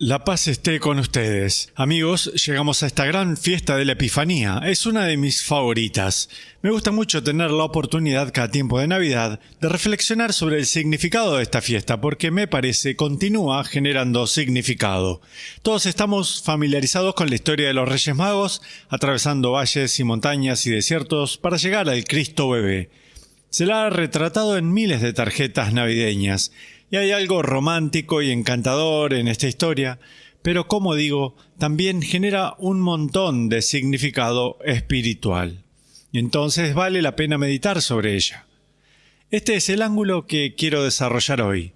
La paz esté con ustedes. Amigos, llegamos a esta gran fiesta de la Epifanía. Es una de mis favoritas. Me gusta mucho tener la oportunidad cada tiempo de Navidad de reflexionar sobre el significado de esta fiesta porque me parece continúa generando significado. Todos estamos familiarizados con la historia de los Reyes Magos, atravesando valles y montañas y desiertos para llegar al Cristo bebé. Se la ha retratado en miles de tarjetas navideñas. Y hay algo romántico y encantador en esta historia, pero como digo, también genera un montón de significado espiritual. Y entonces vale la pena meditar sobre ella. Este es el ángulo que quiero desarrollar hoy.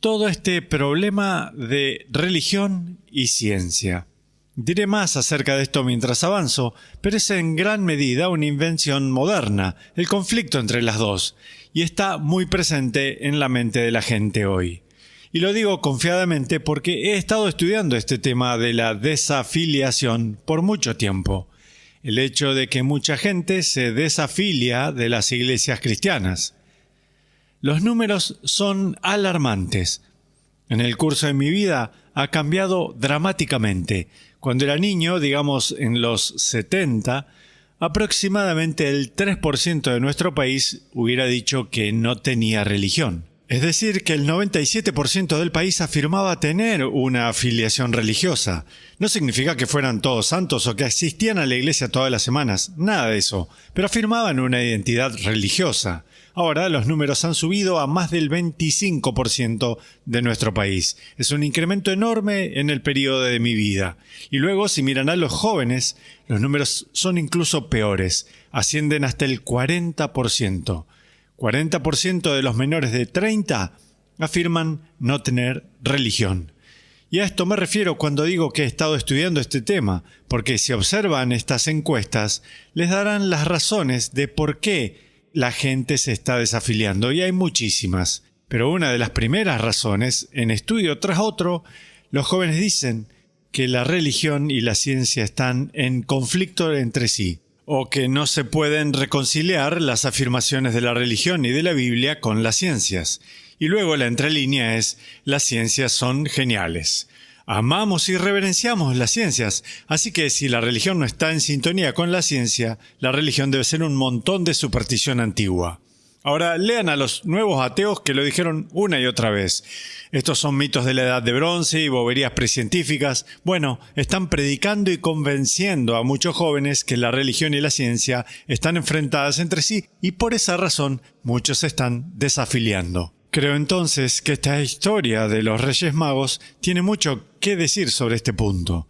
Todo este problema de religión y ciencia. Diré más acerca de esto mientras avanzo, pero es en gran medida una invención moderna, el conflicto entre las dos, y está muy presente en la mente de la gente hoy. Y lo digo confiadamente porque he estado estudiando este tema de la desafiliación por mucho tiempo. El hecho de que mucha gente se desafilia de las iglesias cristianas. Los números son alarmantes. En el curso de mi vida ha cambiado dramáticamente. Cuando era niño, digamos en los 70, aproximadamente el 3% de nuestro país hubiera dicho que no tenía religión. Es decir, que el 97% del país afirmaba tener una afiliación religiosa. No significa que fueran todos santos o que asistían a la iglesia todas las semanas, nada de eso, pero afirmaban una identidad religiosa. Ahora los números han subido a más del 25% de nuestro país. Es un incremento enorme en el periodo de mi vida. Y luego, si miran a los jóvenes, los números son incluso peores. Ascienden hasta el 40%. 40% de los menores de 30 afirman no tener religión. Y a esto me refiero cuando digo que he estado estudiando este tema, porque si observan estas encuestas, les darán las razones de por qué la gente se está desafiliando, y hay muchísimas. Pero una de las primeras razones, en estudio tras otro, los jóvenes dicen que la religión y la ciencia están en conflicto entre sí, o que no se pueden reconciliar las afirmaciones de la religión y de la Biblia con las ciencias. Y luego la entrelínea es: las ciencias son geniales. Amamos y reverenciamos las ciencias, así que si la religión no está en sintonía con la ciencia, la religión debe ser un montón de superstición antigua. Ahora, lean a los nuevos ateos que lo dijeron una y otra vez. Estos son mitos de la edad de bronce y boberías precientíficas. Bueno, están predicando y convenciendo a muchos jóvenes que la religión y la ciencia están enfrentadas entre sí y por esa razón muchos se están desafiliando. Creo entonces que esta historia de los Reyes Magos tiene mucho que decir sobre este punto.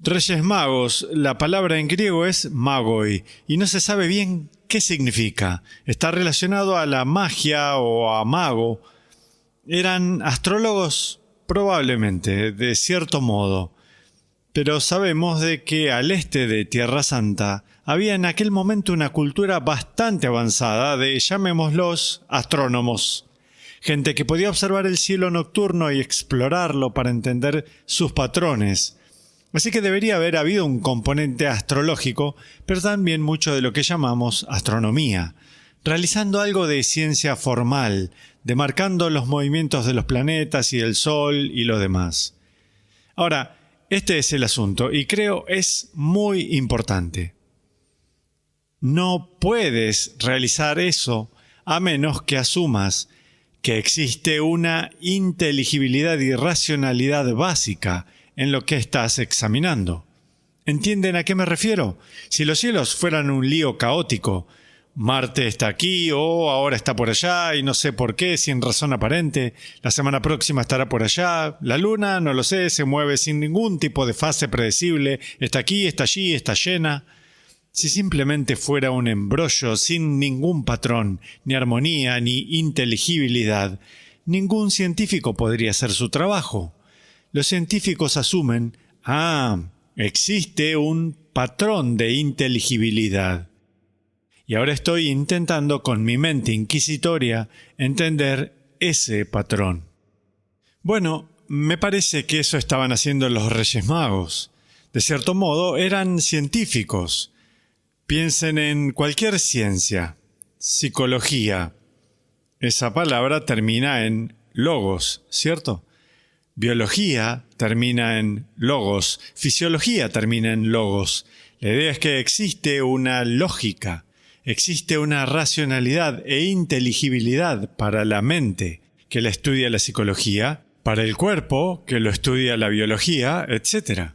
Reyes Magos, la palabra en griego es magoi, y no se sabe bien qué significa. Está relacionado a la magia o a mago. Eran astrólogos, probablemente, de cierto modo. Pero sabemos de que al este de Tierra Santa había en aquel momento una cultura bastante avanzada de, llamémoslos, astrónomos. Gente que podía observar el cielo nocturno y explorarlo para entender sus patrones. Así que debería haber habido un componente astrológico, pero también mucho de lo que llamamos astronomía, realizando algo de ciencia formal, demarcando los movimientos de los planetas y del Sol y lo demás. Ahora, este es el asunto y creo es muy importante. No puedes realizar eso a menos que asumas que existe una inteligibilidad y racionalidad básica en lo que estás examinando. ¿Entienden a qué me refiero? Si los cielos fueran un lío caótico, Marte está aquí o ahora está por allá y no sé por qué, sin razón aparente, la semana próxima estará por allá, la luna, no lo sé, se mueve sin ningún tipo de fase predecible, está aquí, está allí, está llena. Si simplemente fuera un embrollo sin ningún patrón, ni armonía, ni inteligibilidad, ningún científico podría hacer su trabajo. Los científicos asumen, existe un patrón de inteligibilidad. Y ahora estoy intentando con mi mente inquisitoria entender ese patrón. Bueno, me parece que eso estaban haciendo los Reyes Magos. De cierto modo, eran científicos. Piensen en cualquier ciencia, psicología. Esa palabra termina en logos, ¿cierto? biología termina en logos, fisiología termina en logos. La idea es que existe una lógica, existe una racionalidad e inteligibilidad para la mente, que la estudia la psicología, para el cuerpo, que lo estudia la biología, etc.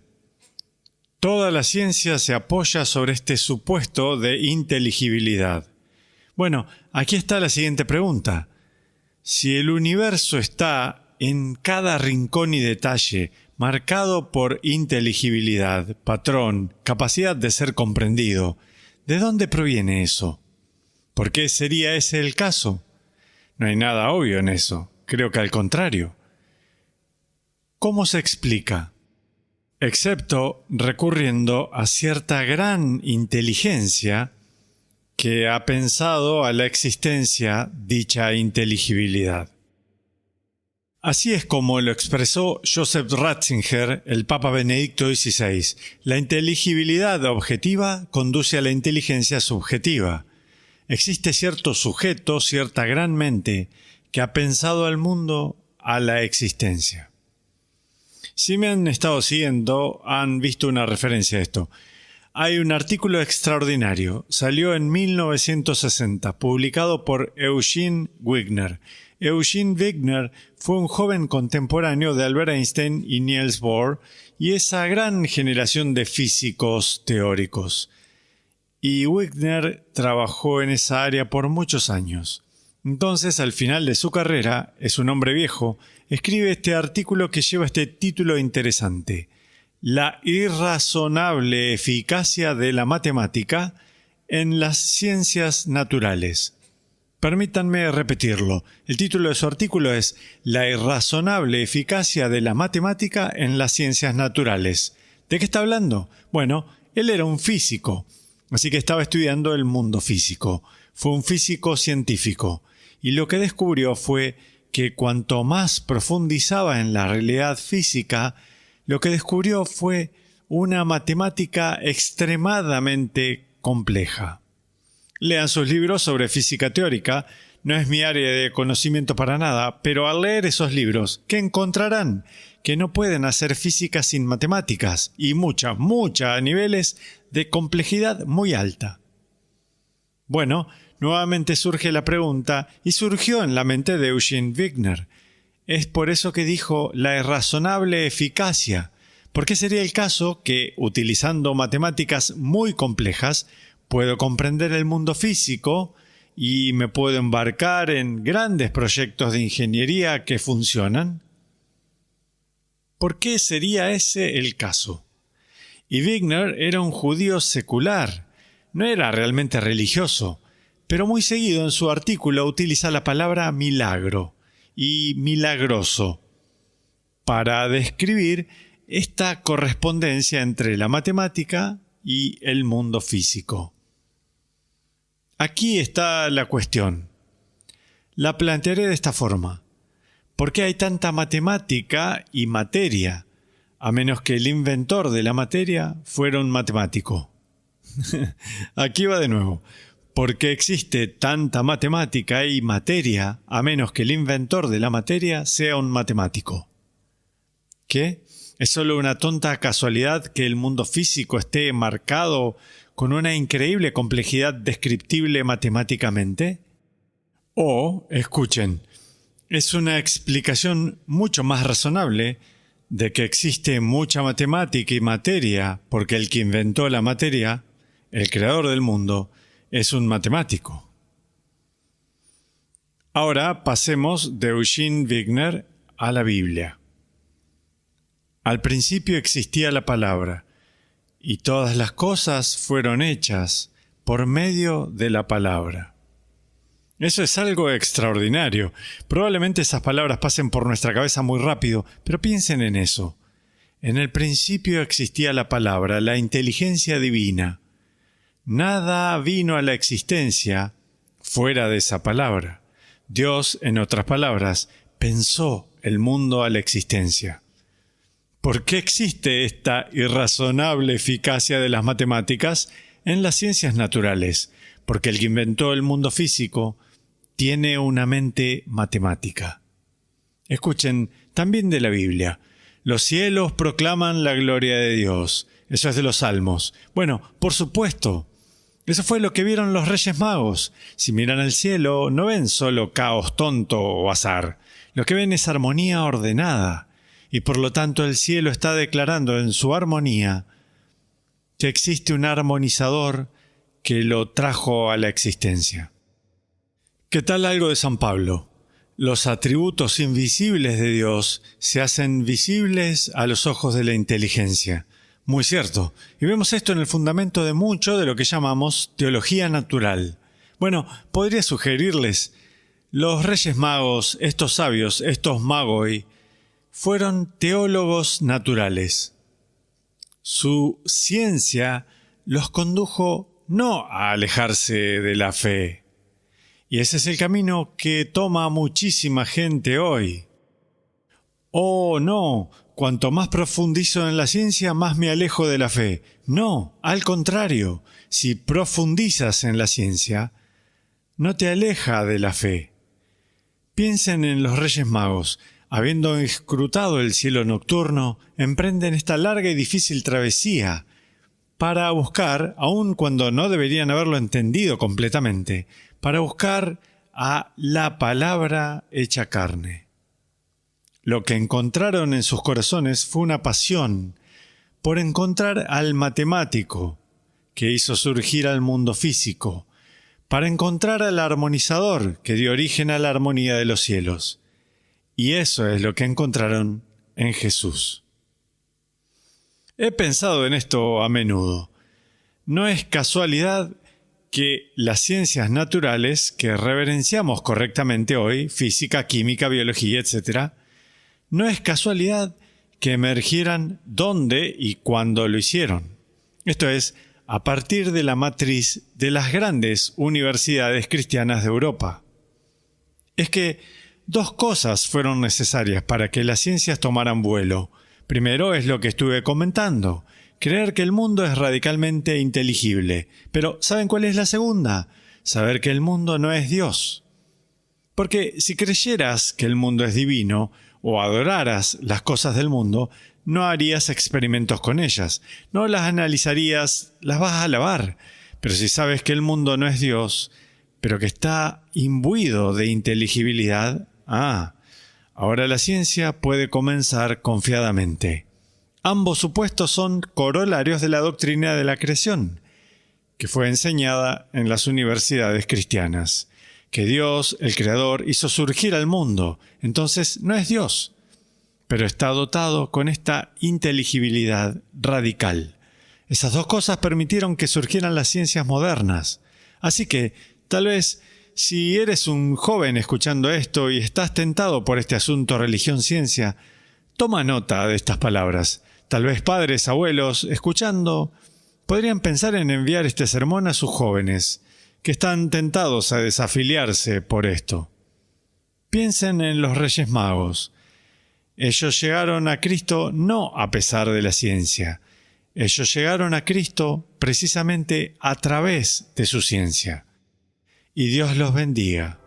Toda la ciencia se apoya sobre este supuesto de inteligibilidad. Bueno, aquí está la siguiente pregunta. Si el universo está en cada rincón y detalle, marcado por inteligibilidad, patrón, capacidad de ser comprendido, ¿de dónde proviene eso? ¿Por qué sería ese el caso? No hay nada obvio en eso. Creo que al contrario. ¿Cómo se explica? Excepto recurriendo a cierta gran inteligencia que ha pensado a la existencia dicha inteligibilidad. Así es como lo expresó Joseph Ratzinger, el Papa Benedicto XVI. La inteligibilidad objetiva conduce a la inteligencia subjetiva. Existe cierto sujeto, cierta gran mente, que ha pensado al mundo a la existencia. Si me han estado siguiendo, han visto una referencia a esto. Hay un artículo extraordinario, salió en 1960, publicado por Eugene Wigner. Eugene Wigner fue un joven contemporáneo de Albert Einstein y Niels Bohr y esa gran generación de físicos teóricos. Y Wigner trabajó en esa área por muchos años. Entonces, al final de su carrera, es un hombre viejo, escribe este artículo que lleva este título interesante: La irrazonable eficacia de la matemática en las ciencias naturales. Permítanme repetirlo. El título de su artículo es La irrazonable eficacia de la matemática en las ciencias naturales. ¿De qué está hablando? Bueno, él era un físico, así que estaba estudiando el mundo físico. Fue un físico científico, y lo que descubrió fue que cuanto más profundizaba en la realidad física, lo que descubrió fue una matemática extremadamente compleja. Lean sus libros sobre física teórica. No es mi área de conocimiento para nada, pero al leer esos libros, ¿qué encontrarán? Que no pueden hacer física sin matemáticas, y mucha a niveles de complejidad muy alta. Bueno, nuevamente surge la pregunta, y surgió en la mente de Eugene Wigner. Es por eso que dijo la irrazonable eficacia. ¿Por qué sería el caso que, utilizando matemáticas muy complejas, puedo comprender el mundo físico y me puedo embarcar en grandes proyectos de ingeniería que funcionan? ¿Por qué sería ese el caso? Y Wigner era un judío secular, no era realmente religioso, pero muy seguido en su artículo utiliza la palabra milagro y milagroso para describir esta correspondencia entre la matemática y el mundo físico. Aquí está la cuestión. La plantearé de esta forma. ¿Por qué hay tanta matemática y materia, a menos que el inventor de la materia fuera un matemático? Aquí va de nuevo. ¿Por qué existe tanta matemática y materia, a menos que el inventor de la materia sea un matemático? ¿Qué? ¿Es solo una tonta casualidad que el mundo físico esté marcado con una increíble complejidad descriptible matemáticamente? O, escuchen, es una explicación mucho más razonable de que existe mucha matemática y materia porque el que inventó la materia, el creador del mundo, es un matemático. Ahora pasemos de Eugene Wigner a la Biblia. Al principio existía la palabra, y todas las cosas fueron hechas por medio de la palabra. Eso es algo extraordinario. Probablemente esas palabras pasen por nuestra cabeza muy rápido, pero piensen en eso. En el principio existía la palabra, la inteligencia divina. Nada vino a la existencia fuera de esa palabra. Dios, en otras palabras, pensó el mundo a la existencia. ¿Por qué existe esta irrazonable eficacia de las matemáticas en las ciencias naturales? Porque el que inventó el mundo físico tiene una mente matemática. Escuchen, también de la Biblia. Los cielos proclaman la gloria de Dios. Eso es de los Salmos. Bueno, por supuesto. Eso fue lo que vieron los Reyes Magos. Si miran al cielo, no ven solo caos tonto o azar. Lo que ven es armonía ordenada. Y por lo tanto el cielo está declarando en su armonía que existe un armonizador que lo trajo a la existencia. ¿Qué tal algo de San Pablo? Los atributos invisibles de Dios se hacen visibles a los ojos de la inteligencia. Muy cierto. Y vemos esto en el fundamento de mucho de lo que llamamos teología natural. Bueno, podría sugerirles, los Reyes Magos, estos sabios, estos magoi, fueron teólogos naturales. Su ciencia los condujo no a alejarse de la fe. Y ese es el camino que toma muchísima gente hoy. Oh, no, cuanto más profundizo en la ciencia, más me alejo de la fe. No, al contrario, si profundizas en la ciencia, no te aleja de la fe. Piensen en los Reyes Magos. Habiendo escrutado el cielo nocturno, emprenden esta larga y difícil travesía para buscar, aun cuando no deberían haberlo entendido completamente, para buscar a la palabra hecha carne. Lo que encontraron en sus corazones fue una pasión por encontrar al matemático que hizo surgir al mundo físico, para encontrar al armonizador que dio origen a la armonía de los cielos. Y eso es lo que encontraron en Jesús. He pensado en esto a menudo. No es casualidad que las ciencias naturales que reverenciamos correctamente hoy, física, química, biología, etc., no es casualidad que emergieran dónde y cuándo lo hicieron. Esto es, a partir de la matriz de las grandes universidades cristianas de Europa. Es que dos cosas fueron necesarias para que las ciencias tomaran vuelo. Primero es lo que estuve comentando, creer que el mundo es radicalmente inteligible. Pero ¿saben cuál es la segunda? Saber que el mundo no es Dios. Porque si creyeras que el mundo es divino, o adoraras las cosas del mundo, no harías experimentos con ellas, no las analizarías, las vas a alabar. Pero si sabes que el mundo no es Dios, pero que está imbuido de inteligibilidad, ahora la ciencia puede comenzar confiadamente. Ambos supuestos son corolarios de la doctrina de la creación, que fue enseñada en las universidades cristianas. Que Dios, el Creador, hizo surgir al mundo. Entonces no es Dios, pero está dotado con esta inteligibilidad radical. Esas dos cosas permitieron que surgieran las ciencias modernas. Así que, tal vez, si eres un joven escuchando esto y estás tentado por este asunto religión-ciencia, toma nota de estas palabras. Tal vez padres, abuelos, escuchando, podrían pensar en enviar este sermón a sus jóvenes, que están tentados a desafiliarse por esto. Piensen en los Reyes Magos. Ellos llegaron a Cristo no a pesar de la ciencia. Ellos llegaron a Cristo precisamente a través de su ciencia. Y Dios los bendiga.